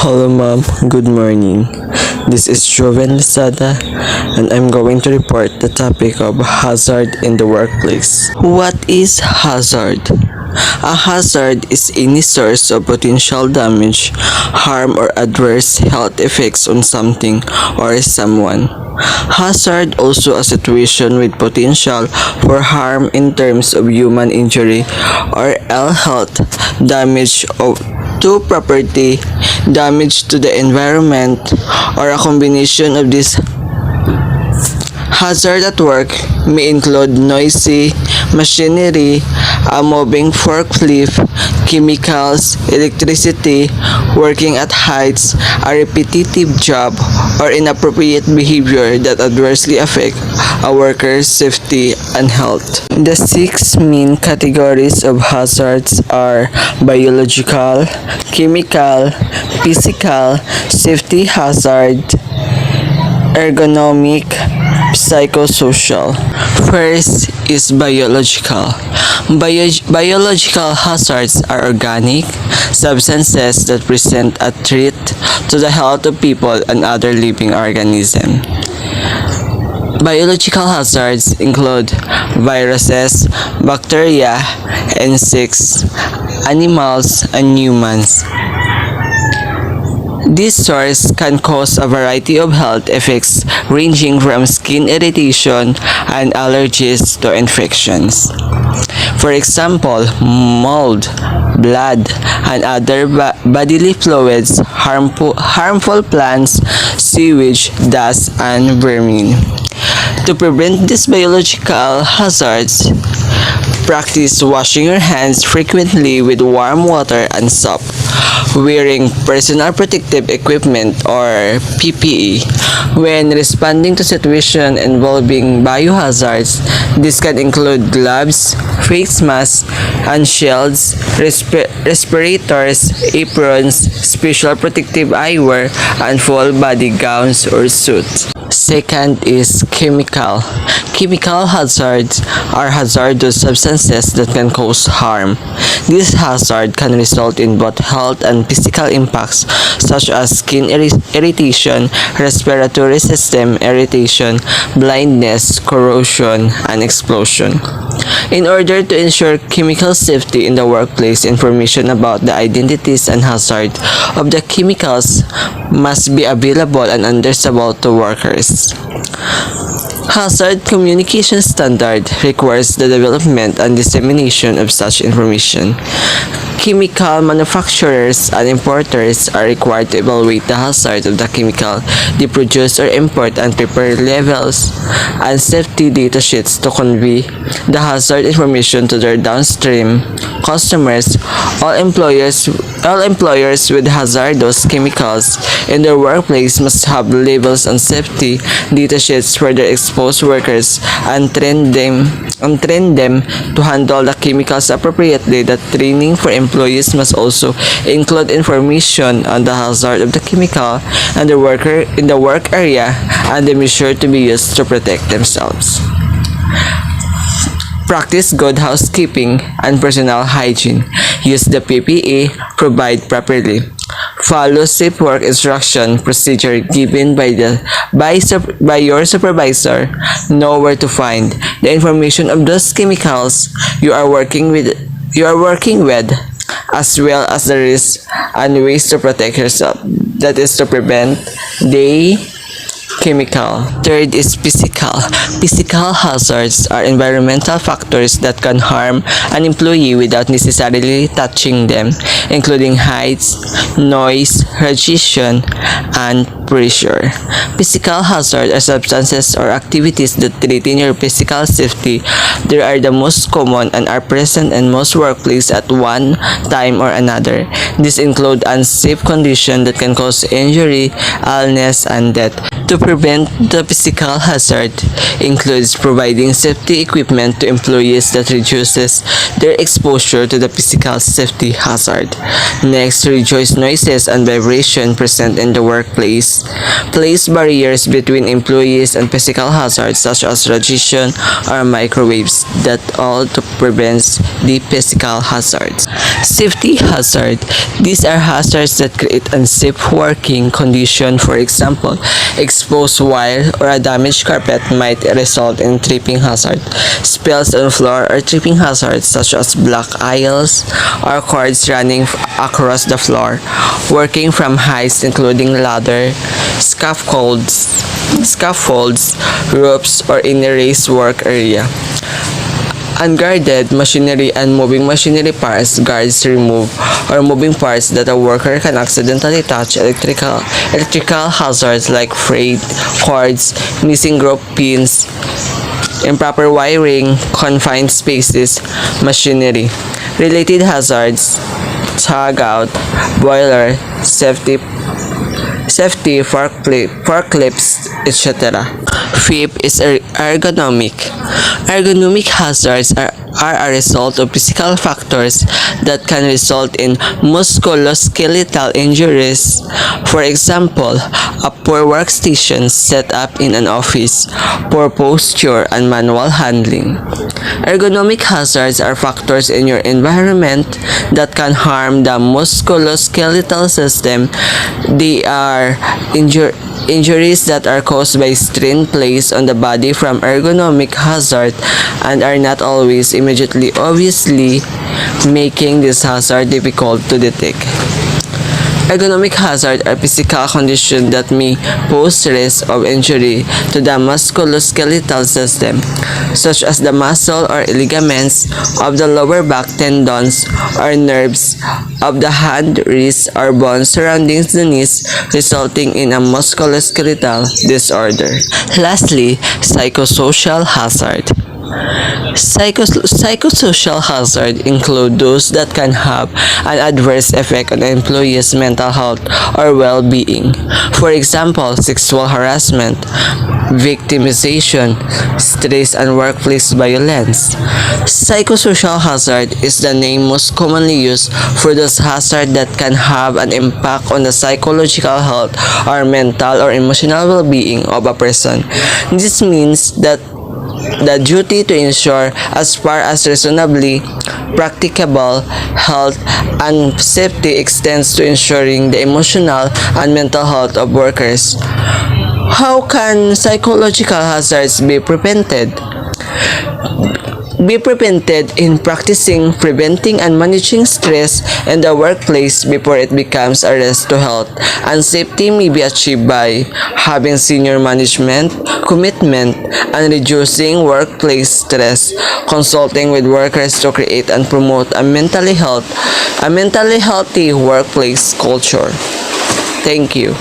Hello ma'am, good morning. This is Joeven Lozada and I'm going to report the topic of hazard in the workplace. What is hazard? A hazard is any source of potential damage, harm or adverse health effects on something or someone. Hazard also a situation with potential for harm in terms of human injury or ill health, damage to property, damage to the environment, or a combination of these. Hazard at work may include noisy machinery, a moving forklift, chemicals, electricity, working at heights, a repetitive job, or inappropriate behavior that adversely affect a worker's safety and health. The six main categories of hazards are biological, chemical, physical, safety hazard, ergonomic, psychosocial. First is biological. Biological hazards are organic substances that present a threat to the health of people and other living organisms. Biological hazards include viruses, bacteria, insects, animals, and humans. This source can cause a variety of health effects ranging from skin irritation and allergies to infections. For example, mold, blood, and other bodily fluids, harmful plants, sewage, dust, and vermin. To prevent these biological hazards, practice washing your hands frequently with warm water and soap, wearing personal protective equipment or PPE. When responding to situations involving biohazards, this can include gloves, face masks, and shields, respirators, aprons, special protective eyewear, and full body gowns or suits. Second is chemical. Chemical hazards are hazardous substances that can cause harm. This hazard can result in both health and physical impacts such as skin irritation, respiratory system irritation, blindness, corrosion, and explosion. In order to ensure chemical safety in the workplace, information about the identities and hazard of the chemicals must be available and understandable to workers. Hazard communication standard requires the development and dissemination of such information. Chemical manufacturers and importers are required to evaluate the hazard of the chemical they produce or import and prepare labels and safety data sheets to convey the hazard information to their downstream customers. All employers with hazardous chemicals in their workplace must have labels and safety data sheets for their exposed workers and train them to handle the chemicals appropriately. The training for employees must also include information on the hazard of the chemical and the worker in the work area and the measure to be used to protect themselves. Practice good housekeeping and personal hygiene. Use the PPE provided properly. Follow safe work instruction procedure given by your supervisor. Know where to find the information of those chemicals you are working with, as well as the risks and ways to protect yourself. That is to prevent the chemical. Third is physical. Physical hazards are environmental factors that can harm an employee without necessarily touching them, including heights, noise, radiation, and pressure. Physical hazards are substances or activities that threaten your physical safety. They are the most common and are present in most workplaces at one time or another. These include unsafe conditions that can cause injury, illness, and death. To prevent the physical hazard includes providing safety equipment to employees that reduces their exposure to the physical safety hazard. Next, reduce noises and vibration present in the workplace. place barriers between employees and physical hazards such as radiation or microwaves that all to prevent the physical hazards. Safety hazard. These are hazards that create unsafe working condition. For example, exposed wire or a damaged carpet might result in tripping hazard. Spills on floor or tripping hazards such as black aisles or cords running across the floor. Working from heights including ladder, scaffolds, roofs, or in a raised work area. Unguarded machinery and moving machinery parts. Guards remove or moving parts that a worker can accidentally touch. Electrical hazards like frayed cords, missing rope pins, improper wiring, confined spaces, machinery. Related hazards: tug out, boiler, safety forklifts, etc. Fifth is ergonomic. Ergonomic hazards are a result of physical factors that can result in musculoskeletal injuries. For example, a poor workstation set up in an office, poor posture, and manual handling. Ergonomic hazards are factors in your environment that can harm the musculoskeletal system. They are injuries that are caused by strain placed on the body from ergonomic hazard and are not always immediately obviously, making this hazard difficult to detect. Ergonomic hazards are physical conditions that may pose risk of injury to the musculoskeletal system, such as the muscle or ligaments of the lower back, tendons or nerves of the hand, wrist, or bones surrounding the knees, resulting in a musculoskeletal disorder. Lastly, psychosocial hazard. Psychosocial hazards include those that can have an adverse effect on an employee's mental health or well-being. For example, sexual harassment, victimization, stress, and workplace violence. Psychosocial hazard is the name most commonly used for those hazards that can have an impact on the psychological health or mental or emotional well-being of a person. This means that the duty to ensure, as far as reasonably practicable, health and safety extends to ensuring the emotional and mental health of workers. How can psychological hazards be prevented? In practicing, preventing, and managing stress in the workplace before it becomes a risk to health and safety may be achieved by having senior management commitment and reducing workplace stress, consulting with workers to create and promote a mentally healthy workplace culture. Thank you.